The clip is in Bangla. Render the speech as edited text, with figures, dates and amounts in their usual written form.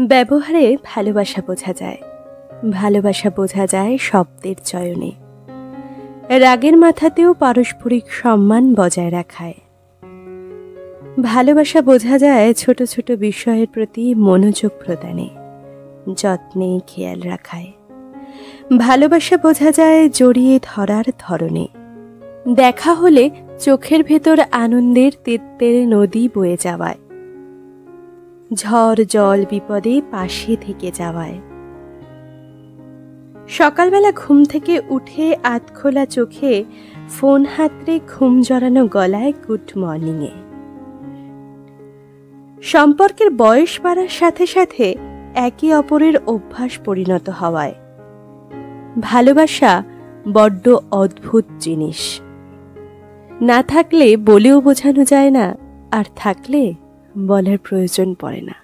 ব্যবহারে ভালোবাসা বোঝা যায়। ভালোবাসা বোঝা যায় শব্দের চয়নে, রাগের মাথাতেও পারস্পরিক সম্মান বজায় রাখায়। ভালোবাসা বোঝা যায় ছোট ছোট বিষয়ের প্রতি মনোযোগ প্রদানে, যত্নে খেয়াল রাখায়। ভালোবাসা বোঝা যায় জড়িয়ে ধরার ধরনে, দেখা হলে চোখের ভেতর আনন্দের তেত্তেরে নদী বয়ে যাওয়ায়, ঝড় জল বিপদে পাশে থেকে যাওয়ায়। সকালবেলা ঘুম থেকে উঠে আধখোলা চোখে ফোন হাতড়ে ঘুম জড়ানো গলায় গুড মর্নিংয়ে। সম্পর্কের বয়স বাড়ার সাথে সাথে একে অপরের অভ্যাস পরিণত হওয়ায়। ভালোবাসা বড্ড অদ্ভুত জিনিস, না থাকলে বলেও বোঝানো যায় না, আর থাকলে বলার প্রয়োজন পড়ে না।